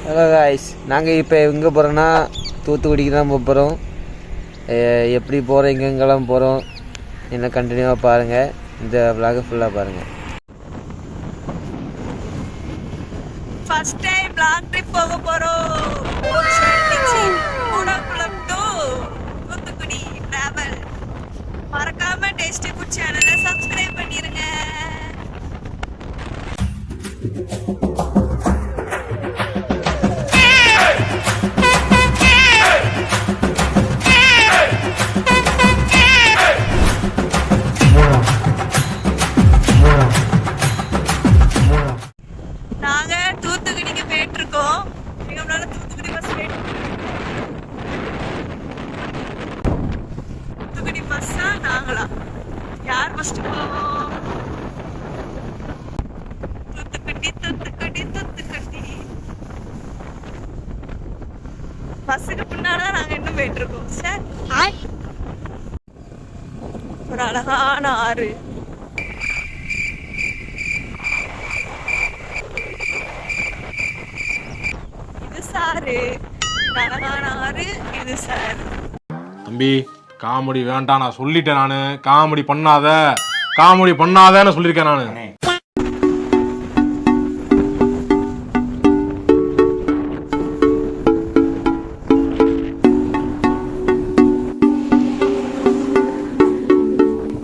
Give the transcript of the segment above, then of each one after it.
Hello guys, நாங்கள் இப்போ எங்கே போகிறோன்னா தூத்துக்குடிக்கு தான் போகிறோம். எப்படி போகிறோம், எங்கெங்கெல்லாம் போகிறோம் என்ன கண்டினியூவாக பாருங்கள். இந்த விலாகை ஃபுல்லாக பாருங்கள். ஃபர்ஸ்ட் டைம் லாங் ட்ரிப் போக போகிறோம். தூத்துக்குடி டிராவல். மறக்காம டேஸ்டி ஃபுட் சேனலை சப்ஸ்கிரைப் பண்ணிருங்க. நாங்க தூத்துக்குடிக்கு போயிட்டு இருக்கோம். எங்க முன்னால தூத்துக்குடி பஸ் தூத்துக்குடி பஸ்ஸா நாங்களா? யார் ஃபர்ஸ்ட் போவோம்? தூத்துக்குடி தூத்துக்குடி தூத்துக்குடி. பஸ்ஸுக்கு பின்னால நாங்க இன்னும் போயிட்டு இருக்கோம். சார் ஒரு அழகான ஆறு. இது சார். தம்பி காமெடி வேண்டாம், நான் சொல்லிட்டேன். நானு காமெடி பண்ணாதன்னு சொல்லியிருக்கேன் நானு.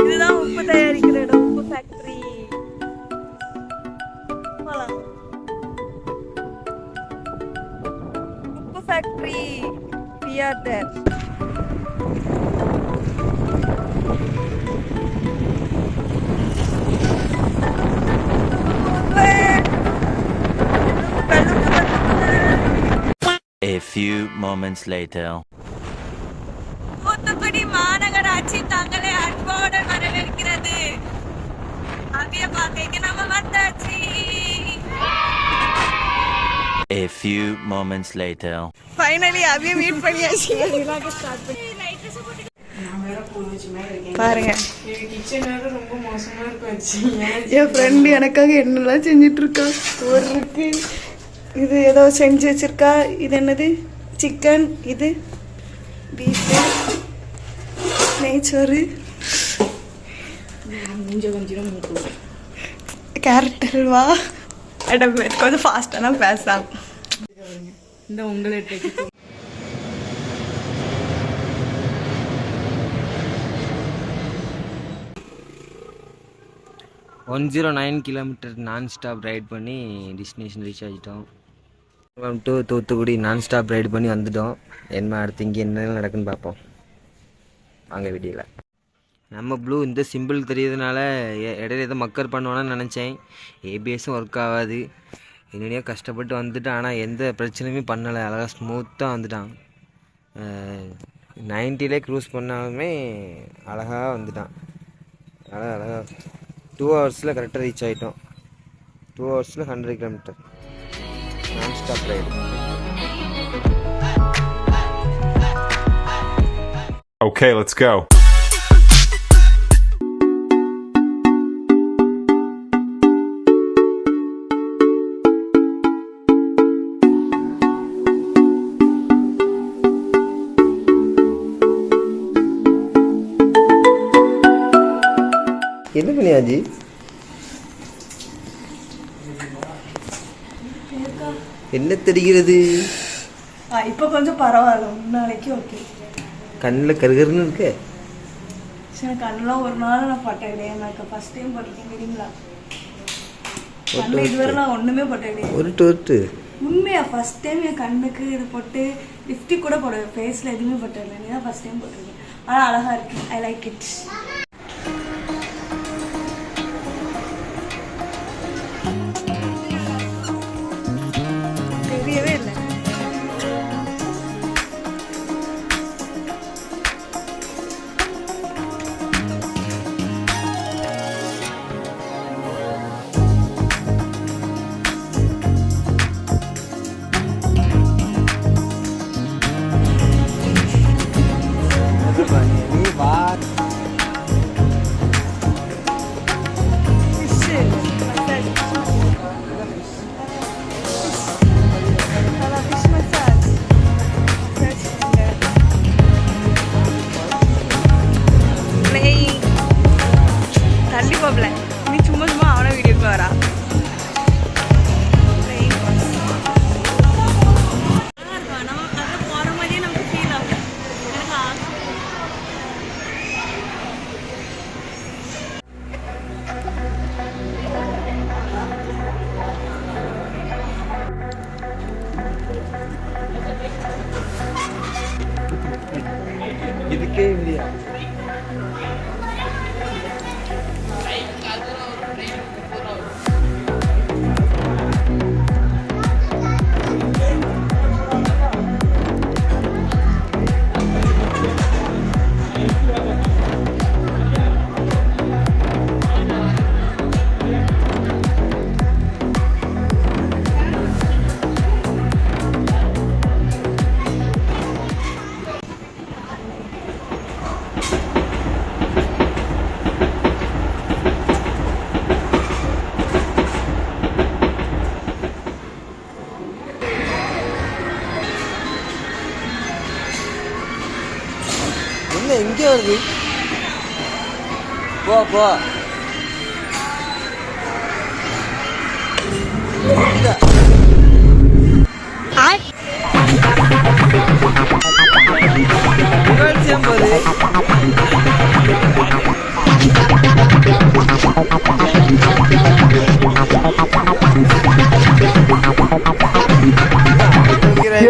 இதுதான் உப்பு தயாரிக்கிற இடம், உப்பு ஃபேக்டரி. உப்பு factory. We are there. A few moments later. Thoothukudi மாநகராட்சி தங்களை அன்போடு வரவேற்கிறது. அவிய பாக்கைக்கு நம்ம வந்தாச்சு. A few moments later. Finally அவிய மீட் பண்ணியாச்சு. பாருங்க, ரொம்ப மோசமா இருக்கு. என் ஃப்ரெண்டு எனக்காக என்னெல்லாம் செஞ்சுட்டு இருக்கா. ஒரு இருக்கு, இது ஏதோ செஞ்சு வச்சிருக்கா. இது என்னது? சிக்கன். இது பீஃப், நெய்ச்சோறு, கேரட் அல்வா. கொஞ்சம் ஃபாஸ்டானா பேசலாம். இந்த உங்களை 109 கிலோமீட்டர் நான் ஸ்டாப் ரைட் பண்ணி டெஸ்டினேஷன் ரீச் ஆகிட்டோம். தூத்துக்குடி நான் ஸ்டாப் ரைடு பண்ணி வந்துட்டோம். என்ன அடுத்து இங்கே என்ன நடக்குன்னு பார்ப்போம் வாங்க வீடியோவில். நம்ம ப்ளூ இந்த சிம்பிள் தெரியறதுனால இடையில ஏதோ மக்கர் பண்ணுவானு நினச்சேன். ஏபிஎஸும் ஒர்க் ஆகாது. என்னையோ கஷ்டப்பட்டு வந்துட்டான். ஆனால் எந்த பிரச்சனையுமே பண்ணலை. அழகாக ஸ்மூத்தாக வந்துட்டான். 90லே க்ரூஸ் பண்ணாலுமே அழகாக வந்துட்டான். அழகாக 2 ஹவர்ஸில் கரெக்டாக ரீச் ஆகிட்டோம். 2 ஹவர்ஸில் 100 கிலோமீட்டர் நான் stop ride. Okay, let's go. என்ன பண்ணியாஜி? என்ன தெரிகிறது? இப்போ கொஞ்சம் பரவாயில்ல, நாளைக்கு ஓகே. கண்ணில் கருகருன்னு இருக்கு. சரி, கண்ணெலாம் ஒரு நாள் நான் பட்ட கிடையாது. நான் ஃபர்ஸ்ட் டைம் போட்டிருக்கேன் தெரியுங்களா? கண்ணு இதுவரை நான் ஒன்றுமே போட்ட கிடையாது. ஒரு டோட்டு உண்மையா ஃபர்ஸ்ட் டைம் என் கண்ணுக்கு இது போட்டு லிப்ஸ்டிக் கூட போடுவேன். ஃபேஸில் எதுவுமே போட்டதில்லை. நீ தான் ஃபர்ஸ்ட் டைம் போட்டிருக்கேன். ஆனால் அழகாக இருக்கு. I like it. தெரியவே இல்லை. நீ வா இருக்கவே முடியாது. என்ன எங்கே வருது? போ போ. போது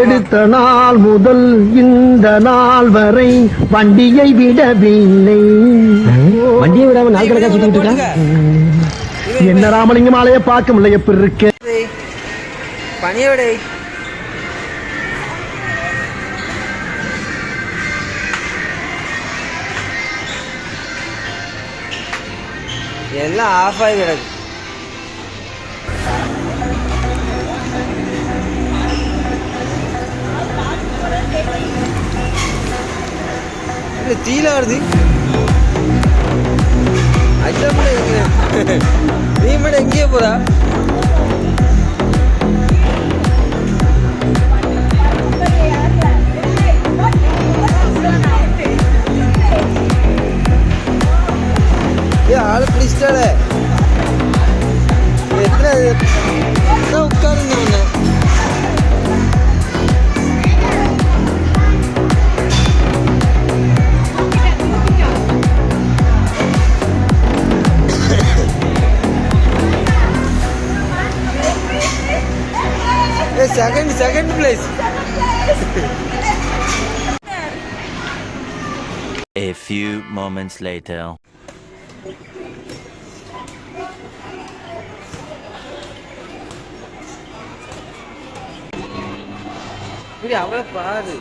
எடுத்த நாள் முதல் இந்த நாள் வரை வண்டியை விடவில்லை. வண்டியை விடாம நாள் கணக்கா சுத்திட்டு இருக்கா. என்ன ராமலிங்கம் ஆலைய பார்க்க முடியல எப்படி இருக்கு பனியோட எல்லாம் ஆஃப் ஆகி கிடக்கு. தீல வருது. அச்சா நீ மட்டும் எங்கேயே போறா? ஆளு பிடிச்சிட்டால எத்தனை உட்காருங்க ஒண்ணு. second place. A few moments later. அவளை பாரு.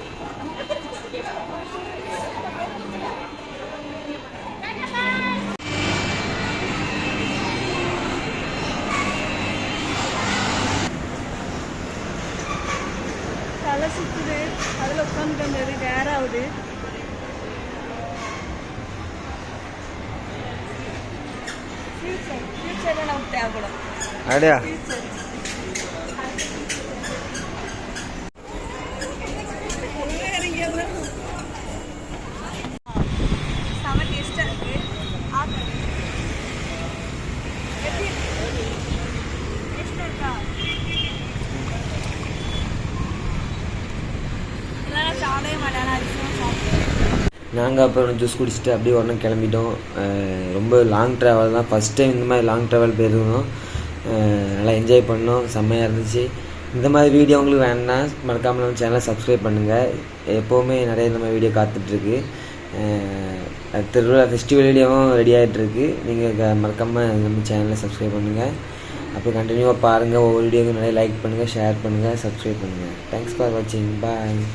தலை சுத்துது, அதில் உட்காந்துட்டு வந்தது வேற ஆகுது. ஃபியூச்சரில் நமக்கு தேவைப்படும். அப்படியா? செம டேஸ்டாக இருக்கு. எப்படி டேஸ்டாக இருக்கா? இதெல்லாம் சாப்பிடவே மாட்டேன். நாங்கள் அப்புறம் ஜூஸ் குடிச்சிட்டு அப்படியே உடனே கிளம்பிட்டோம். ரொம்ப லாங் ட்ராவல் தான். ஃபஸ்ட் டைம் இந்த மாதிரி லாங் ட்ராவல் போயிருந்தோம். நல்லா என்ஜாய் பண்ணோம். செம்மையாக இருந்துச்சு. இந்த மாதிரி வீடியோ உங்களுக்கு வேணுன்னா மறக்காமல் நம்ம சேனலை சப்ஸ்கிரைப் பண்ணுங்கள். எப்போவுமே நிறைய இந்த மாதிரி வீடியோ காத்துட்ருக்கு. திருவிழா ஃபெஸ்டிவல் வீடியோவும் ரெடி ஆகிட்டுருக்கு. நீங்கள் மறக்காமல் நம்ம சேனலை சப்ஸ்கிரைப் பண்ணுங்கள். அப்போ கண்டினியூவாக பாருங்கள். ஒவ்வொரு வீடியோவுக்கும் நிறைய லைக் பண்ணுங்கள், ஷேர் பண்ணுங்கள், சப்ஸ்கிரைப் பண்ணுங்கள். தேங்க்ஸ் ஃபார் வாட்சிங். பாய்.